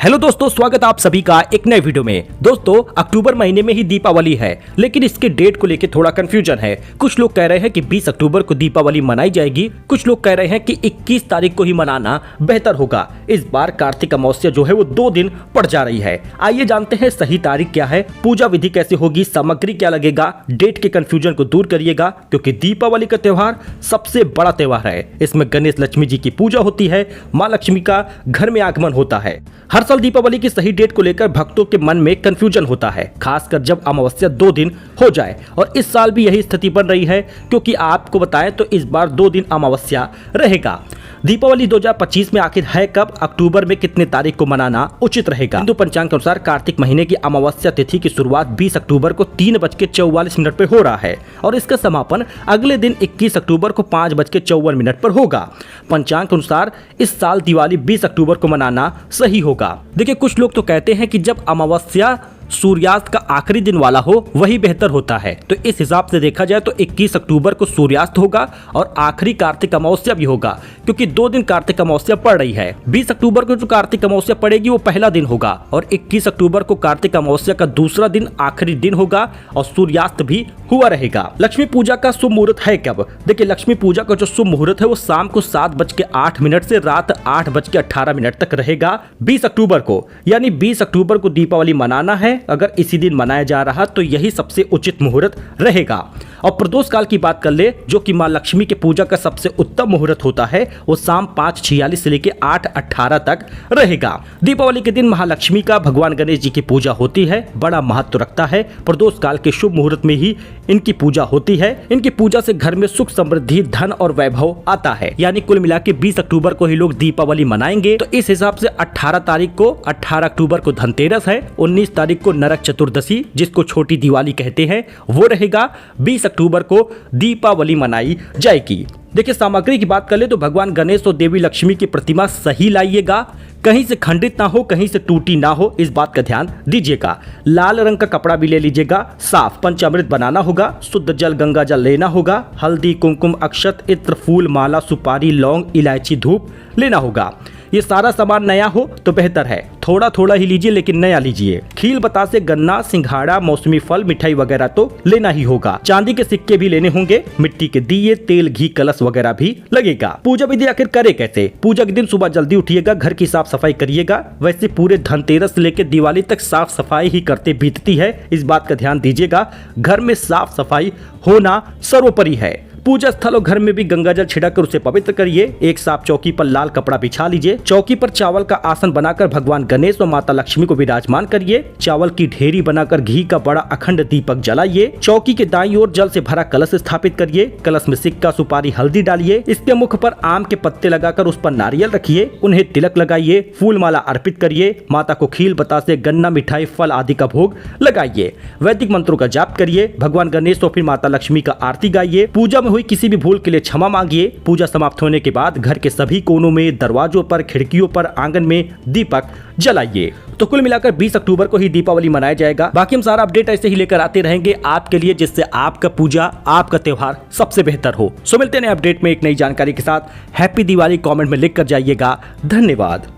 Hello दोस्तों, स्वागत आप सभी का एक नए वीडियो में। दोस्तों, अक्टूबर महीने में ही दीपावली है, लेकिन इसके डेट को लेकर थोड़ा कंफ्यूजन है। कुछ लोग कह रहे हैं कि 20 अक्टूबर को दीपावली मनाई जाएगी, कुछ लोग कह रहे हैं कि 21 तारीख को ही मनाना बेहतर होगा। इस बार कार्तिक अमावस्या जो है वो 2 दिन पड़ जा रही है। आइए जानते हैं सही तारीख क्या है, पूजा विधि कैसे होगी, सामग्री क्या लगेगा। डेट के कंफ्यूजन को दूर करिएगा, क्योंकि दीपावली का त्योहार सबसे बड़ा त्योहार है। इसमें गणेश लक्ष्मी जी की पूजा होती है, माँ लक्ष्मी का घर में आगमन होता है। हर साल दीपावली की सही डेट को लेकर भक्तों के मन में कंफ्यूजन होता है, खासकर जब अमावस्या 2 दिन हो जाए। और इस साल भी यही स्थिति बन रही है, क्योंकि आपको बताएं तो इस बार 2 दिन अमावस्या रहेगा। दीपावली 2025 में आखिर है कब, अक्टूबर में कितने तारीख को मनाना उचित रहेगा। हिंदू पंचांग के अनुसार कार्तिक महीने की अमावस्या तिथि की शुरुआत 20 अक्टूबर को 3:44 पे हो रहा है और इसका समापन अगले दिन 21 अक्टूबर को 5:54 पर होगा। पंचांग के अनुसार इस साल दिवाली 20 अक्टूबर को मनाना सही होगा। देखिए, कुछ लोग तो कहते हैं कि जब अमावस्या सूर्यास्त का आखिरी दिन वाला हो वही बेहतर होता है। तो इस हिसाब से देखा जाए तो 21 अक्टूबर को सूर्यास्त होगा और आखिरी कार्तिक अमावस्या भी होगा, क्योंकि 2 दिन कार्तिक अमावस्या पड़ रही है। 20 अक्टूबर को जो कार्तिक अमावस्या पड़ेगी वो पहला दिन होगा और 21 अक्टूबर को कार्तिक अमावस्या का दूसरा दिन आखिरी दिन होगा और सूर्यास्त भी हुआ रहेगा। लक्ष्मी पूजा का शुभ मुहूर्त है कब? देखिए, लक्ष्मी पूजा का जो शुभ मुहूर्त है वो शाम को 7:08 से रात 8:18 तक रहेगा 20 अक्टूबर को। यानी 20 अक्टूबर को दीपावली मनाना है, अगर इसी दिन मनाया जा रहा तो यही सबसे उचित मुहूर्त रहेगा। और प्रदोष काल की बात कर ले, जो कि मां लक्ष्मी के पूजा का सबसे उत्तम मुहूर्त होता है, वो शाम 5:46 से लेकर 8:18 तक रहेगा। दीपावली के दिन महालक्ष्मी का भगवान गणेश जी की पूजा होती है, बड़ा महत्व रखता है। प्रदोष काल के शुभ मुहूर्त में ही इनकी पूजा होती है। इनकी पूजा से घर में सुख समृद्धि धन और वैभव आता है। यानी कुल मिला के 20 अक्टूबर को ही लोग दीपावली मनाएंगे। तो इस हिसाब से 18 अक्टूबर को धनतेरस है, 19 तारीख को नरक चतुर्दशी जिसको छोटी दिवाली कहते हैं वो रहेगा। 20 अक्टूबर को दीपावली मनाई जाएगी। देखिए, सामग्री की बात कर ले तो भगवान गणेश और देवी लक्ष्मी की प्रतिमा सही लाइएगा, कहीं से खंडित ना हो, कहीं से टूटी ना हो, इस बात का ध्यान दीजिएगा। लाल रंग का कपड़ा भी ले लीजिएगा। साफ पंचामृत बनाना होगा, शुद्ध जल गंगा जल लेना होगा, हल्दी कुमकुम अक्षत इत्र फूल माला सुपारी लौंग इलायची धूप लेना होगा। ये सारा सामान नया हो तो बेहतर है, थोड़ा थोड़ा ही लीजिए लेकिन नया लीजिए। खील बतासे गन्ना सिंघाड़ा मौसमी फल मिठाई वगैरह तो लेना ही होगा। चांदी के सिक्के भी लेने होंगे, मिट्टी के दिए तेल घी कलश वगैरह भी लगेगा। पूजा विधि आखिर करे कैसे? पूजा के दिन सुबह जल्दी उठिएगा, घर की साफ सफाई करिएगा। वैसे पूरे धनतेरस से लेकर दिवाली तक साफ सफाई ही करते बीतती है, इस बात का ध्यान दीजिएगा। घर में साफ सफाई होना सर्वोपरि है। पूजा स्थल और घर में भी गंगा जल छिड़ककर उसे पवित्र करिए। एक साफ चौकी पर लाल कपड़ा बिछा लीजिए। चौकी पर चावल का आसन बनाकर भगवान गणेश और माता लक्ष्मी को विराजमान करिए। चावल की ढेरी बनाकर घी का बड़ा अखंड दीपक जलाइए। चौकी के दाईं ओर जल से भरा कलश स्थापित करिए। कलश में सिक्का सुपारी हल्दी डालिए। इसके मुख पर आम के पत्ते लगाकर उस पर नारियल रखिए। उन्हें तिलक लगाइए, फूल माला अर्पित करिए। माता को खील बतासे गन्ना मिठाई फल आदि का भोग लगाइए। वैदिक मंत्रों का जाप करिए। भगवान गणेश और फिर माता लक्ष्मी का आरती गाइए। पूजा में हुई किसी भी भूल के लिए क्षमा मांगिए। पूजा समाप्त होने के बाद घर के सभी कोनों में, दरवाजों पर, खिड़कियों पर, आंगन में दीपक जलाइए। तो कुल मिलाकर 20 अक्टूबर को ही दीपावली मनाया जाएगा। बाकी हम सारा अपडेट ऐसे ही लेकर आते रहेंगे आपके लिए, जिससे आपका पूजा आपका त्योहार सबसे बेहतर हो। सो मिलते हैं अपडेट में एक नई जानकारी के साथ। हैप्पी दिवाली कमेंट में लिख कर जाइएगा। धन्यवाद।